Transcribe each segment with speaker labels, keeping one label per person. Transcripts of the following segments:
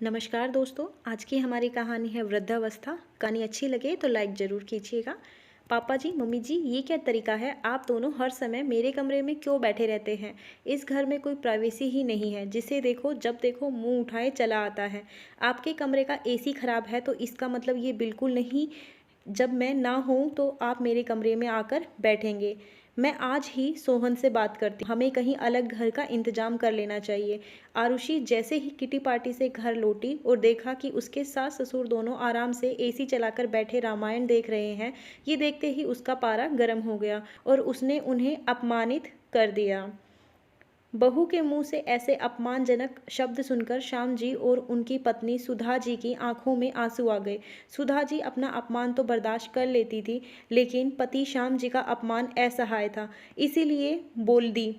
Speaker 1: नमस्कार दोस्तों, आज की हमारी कहानी है वृद्धावस्था। कहानी अच्छी लगे तो लाइक ज़रूर कीजिएगा। पापा जी, मम्मी जी, ये क्या तरीका है? आप दोनों हर समय मेरे कमरे में क्यों बैठे रहते हैं? इस घर में कोई प्राइवेसी ही नहीं है। जिसे देखो जब देखो मुंह उठाए चला आता है। आपके कमरे का एसी खराब है तो इसका मतलब ये बिल्कुल नहीं जब मैं ना हूँ तो आप मेरे कमरे में आकर बैठेंगे। मैं आज ही सोहन से बात करती हूँ। हमें कहीं अलग घर का इंतजाम कर लेना चाहिए। आरुषि जैसे ही किटी पार्टी से घर लौटी और देखा कि उसके सास ससुर दोनों आराम से एसी चलाकर बैठे रामायण देख रहे हैं, ये देखते ही उसका पारा गर्म हो गया और उसने उन्हें अपमानित कर दिया। बहू के मुंह से ऐसे अपमानजनक शब्द सुनकर श्याम जी और उनकी पत्नी सुधा जी की आंखों में आंसू आ गए। सुधा जी अपना अपमान तो बर्दाश्त कर लेती थी, लेकिन पति श्याम जी का अपमान असहाय था। इसीलिए बोल दी,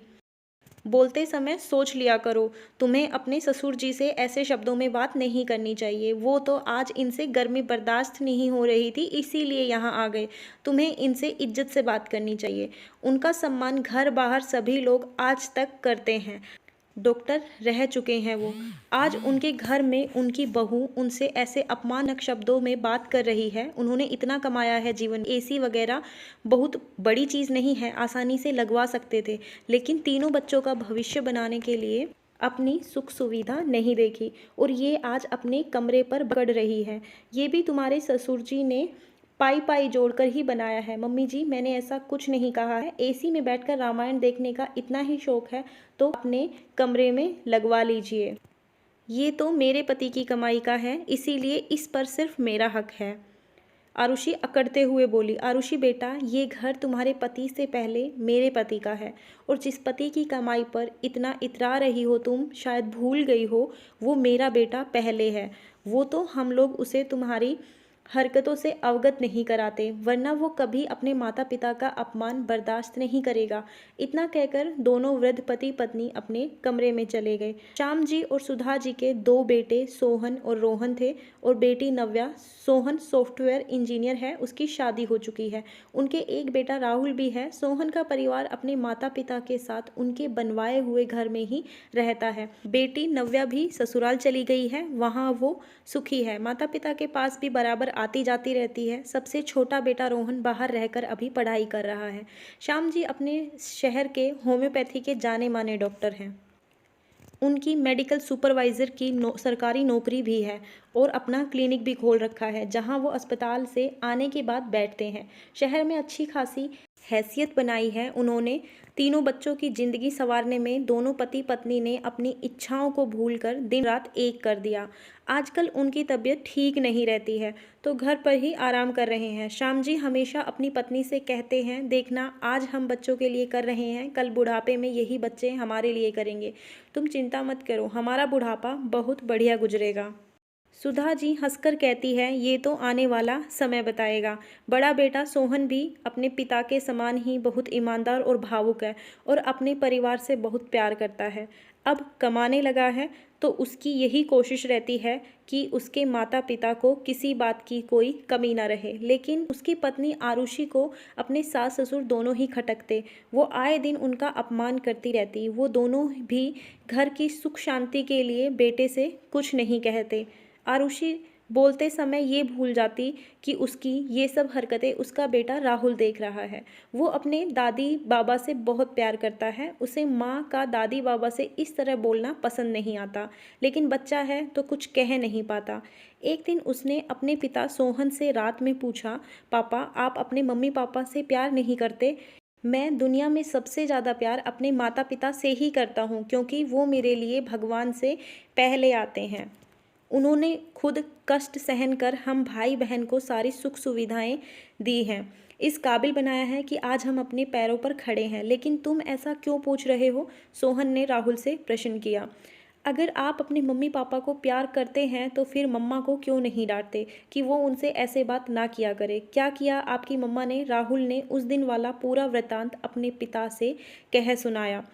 Speaker 1: बोलते समय सोच लिया करो। तुम्हें अपने ससुर जी से ऐसे शब्दों में बात नहीं करनी चाहिए। वो तो आज इनसे गर्मी बर्दाश्त नहीं हो रही थी, इसीलिए यहाँ आ गए। तुम्हें इनसे इज्जत से बात करनी चाहिए। उनका सम्मान घर बाहर सभी लोग आज तक करते हैं। डॉक्टर रह चुके हैं वो। आज उनके घर में उनकी बहू उनसे ऐसे अपमानक शब्दों में बात कर रही है। उन्होंने इतना कमाया है जीवन, एसी वगैरह बहुत बड़ी चीज़ नहीं है, आसानी से लगवा सकते थे, लेकिन तीनों बच्चों का भविष्य बनाने के लिए अपनी सुख सुविधा नहीं देखी और ये आज अपने कमरे पर बढ़ रही है। ये भी तुम्हारे ससुर जी ने पाई पाई जोड़कर ही बनाया है। मम्मी जी, मैंने ऐसा कुछ नहीं कहा है। एसी में बैठकर रामायण देखने का इतना ही शौक है तो अपने कमरे में लगवा लीजिए। ये तो मेरे पति की कमाई का है, इसीलिए इस पर सिर्फ मेरा हक है। आरुषि अकड़ते हुए बोली, आरुषि बेटा, ये घर तुम्हारे पति से पहले मेरे पति का है और जिस पति की कमाई पर इतना इतरा रही हो तुम, शायद भूल गई हो, वो मेरा बेटा पहले है। वो तो हम लोग उसे तुम्हारी हरकतों से अवगत नहीं कराते, वरना वो कभी अपने माता पिता का अपमान बर्दाश्त नहीं करेगा। इतना कहकर दोनों वृद्ध पति पत्नी अपने कमरे में चले गए। श्याम जी और सुधा जी के दो बेटे सोहन और रोहन थे और बेटी नव्या। सोहन सॉफ्टवेयर इंजीनियर है, उसकी शादी हो चुकी है। उनके एक बेटा राहुल भी है। सोहन का परिवार अपने माता पिता के साथ उनके बनवाए हुए घर में ही रहता है। बेटी नव्या भी ससुराल चली गई है, वहाँ वो सुखी है। माता पिता के पास भी बराबर आती जाती रहती है। सबसे छोटा बेटा रोहन बाहर रहकर अभी पढ़ाई कर रहा है। श्याम जी अपने शहर के होम्योपैथी के जाने माने डॉक्टर हैं। उनकी मेडिकल सुपरवाइज़र की सरकारी नौकरी भी है और अपना क्लिनिक भी खोल रखा है, जहां वो अस्पताल से आने के बाद बैठते हैं। शहर में अच्छी खासी हैसियत बनाई है उन्होंने। तीनों बच्चों की ज़िंदगी संवारने में दोनों पति पत्नी ने अपनी इच्छाओं को भूलकर दिन रात एक कर दिया। आजकल उनकी तबीयत ठीक नहीं रहती है तो घर पर ही आराम कर रहे हैं। श्याम जी हमेशा अपनी पत्नी से कहते हैं, देखना, आज हम बच्चों के लिए कर रहे हैं, कल बुढ़ापे में यही बच्चे हमारे लिए करेंगे। तुम चिंता मत करो, हमारा बुढ़ापा बहुत बढ़िया गुजरेगा। सुधा जी हंसकर कहती है, ये तो आने वाला समय बताएगा। बड़ा बेटा सोहन भी अपने पिता के समान ही बहुत ईमानदार और भावुक है और अपने परिवार से बहुत प्यार करता है। अब कमाने लगा है तो उसकी यही कोशिश रहती है कि उसके माता पिता को किसी बात की कोई कमी ना रहे। लेकिन उसकी पत्नी आरुषि को अपने सास ससुर दोनों ही खटकते। वो आए दिन उनका अपमान करती रहती। वो दोनों भी घर की सुख शांति के लिए बेटे से कुछ नहीं कहते। आरुषि बोलते समय ये भूल जाती कि उसकी ये सब हरकतें उसका बेटा राहुल देख रहा है। वो अपने दादी बाबा से बहुत प्यार करता है। उसे माँ का दादी बाबा से इस तरह बोलना पसंद नहीं आता, लेकिन बच्चा है तो कुछ कह नहीं पाता। एक दिन उसने अपने पिता सोहन से रात में पूछा, पापा, आप अपने मम्मी पापा से प्यार नहीं करते? मैं दुनिया में सबसे ज़्यादा प्यार अपने माता पिता से ही करता हूँ, क्योंकि वो मेरे लिए भगवान से पहले आते हैं। उन्होंने खुद कष्ट सहन कर हम भाई बहन को सारी सुख सुविधाएं दी हैं, इस काबिल बनाया है कि आज हम अपने पैरों पर खड़े हैं। लेकिन तुम ऐसा क्यों पूछ रहे हो? सोहन ने राहुल से प्रश्न किया। अगर आप अपने मम्मी पापा को प्यार करते हैं तो फिर मम्मा को क्यों नहीं डांटते कि वो उनसे ऐसे बात ना किया करे? क्या किया आपकी मम्मा ने? राहुल ने उस दिन वाला पूरा वृतांत अपने पिता से कह सुनाया।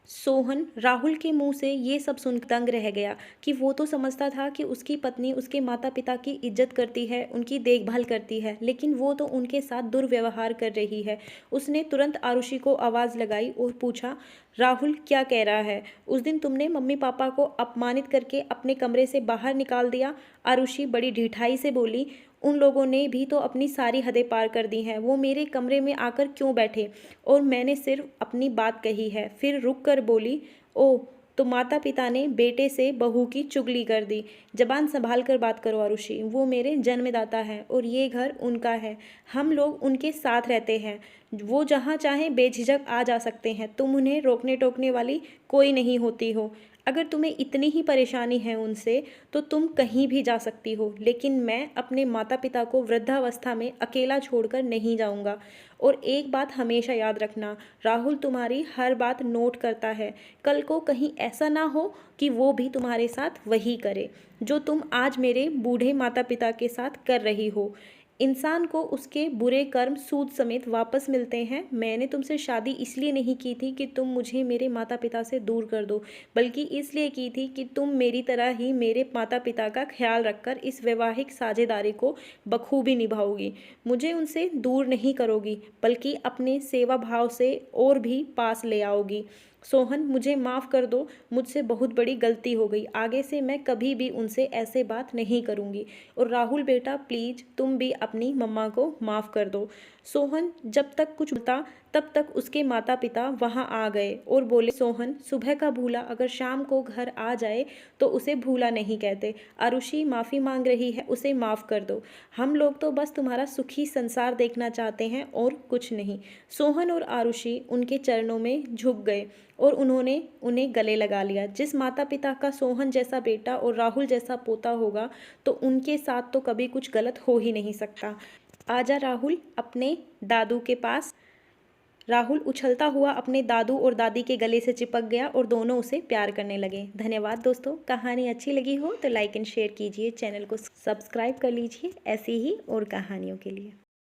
Speaker 1: सोहन राहुल के मुंह से ये सब सुन दंग रह गया कि वो तो समझता था कि उसकी पत्नी उसके माता पिता की इज्जत करती है, उनकी देखभाल करती है, लेकिन वो तो उनके साथ दुर्व्यवहार कर रही है। उसने तुरंत आरुषि को आवाज़ लगाई और पूछा, राहुल क्या कह रहा है? उस दिन तुमने मम्मी पापा को अपमानित करके अपने कमरे से बाहर निकाल दिया। आरुषि बड़ी ढिठाई से बोली। उन लोगों ने भी तो अपनी सारी हदें पार कर दी हैं। वो मेरे कमरे में आकर क्यों बैठे? और मैंने सिर्फ अपनी बात कही है। फिर रुक कर बोली, ओ तो माता पिता ने बेटे से बहू की चुगली कर दी। जबान संभाल कर बात करो आरुषि, वो मेरे जन्मदाता हैं और ये घर उनका है। हम लोग उनके साथ रहते हैं। वो जहाँ चाहें बेझिझक आ जा सकते हैं। तुम उन्हें रोकने टोकने वाली कोई नहीं होती हो। अगर तुम्हें इतनी ही परेशानी है उनसे तो तुम कहीं भी जा सकती हो, लेकिन मैं अपने माता पिता को वृद्धावस्था में अकेला छोड़कर नहीं जाऊंगा। और एक बात हमेशा याद रखना, राहुल तुम्हारी हर बात नोट करता है। कल को कहीं ऐसा ना हो कि वो भी तुम्हारे साथ वही करे जो तुम आज मेरे बूढ़े माता पिता के साथ कर रही हो। इंसान को उसके बुरे कर्म सूद समेत वापस मिलते हैं। मैंने तुमसे शादी इसलिए नहीं की थी कि तुम मुझे मेरे माता पिता से दूर कर दो, बल्कि इसलिए की थी कि तुम मेरी तरह ही मेरे माता पिता का ख्याल रखकर इस वैवाहिक साझेदारी को बखूबी निभाओगी। मुझे उनसे दूर नहीं करोगी, बल्कि अपने सेवा भाव से और भी पास ले आओगी। सोहन, मुझे माफ़ कर दो। मुझसे बहुत बड़ी गलती हो गई। आगे से मैं कभी भी उनसे ऐसे बात नहीं करूँगी। और राहुल बेटा, प्लीज़ तुम भी अपनी मम्मा को माफ़ कर दो। सोहन जब तक कुछ बोलता तब तक उसके माता पिता वहाँ आ गए और बोले, सोहन, सुबह का भूला अगर शाम को घर आ जाए तो उसे भूला नहीं कहते। आरुषि माफ़ी मांग रही है, उसे माफ़ कर दो। हम लोग तो बस तुम्हारा सुखी संसार देखना चाहते हैं और कुछ नहीं। सोहन और आरुषि उनके चरणों में झुक गए और उन्होंने उन्हें गले लगा लिया। जिस माता पिता का सोहन जैसा बेटा और राहुल जैसा पोता होगा तो उनके साथ तो कभी कुछ गलत हो ही नहीं सकता। आजा राहुल अपने दादू के पास। राहुल उछलता हुआ अपने दादू और दादी के गले से चिपक गया और दोनों उसे प्यार करने लगे। धन्यवाद दोस्तों। कहानी अच्छी लगी हो तो लाइक एंड शेयर कीजिए, चैनल को सब्सक्राइब कर लीजिए ऐसी ही और कहानियों के लिए।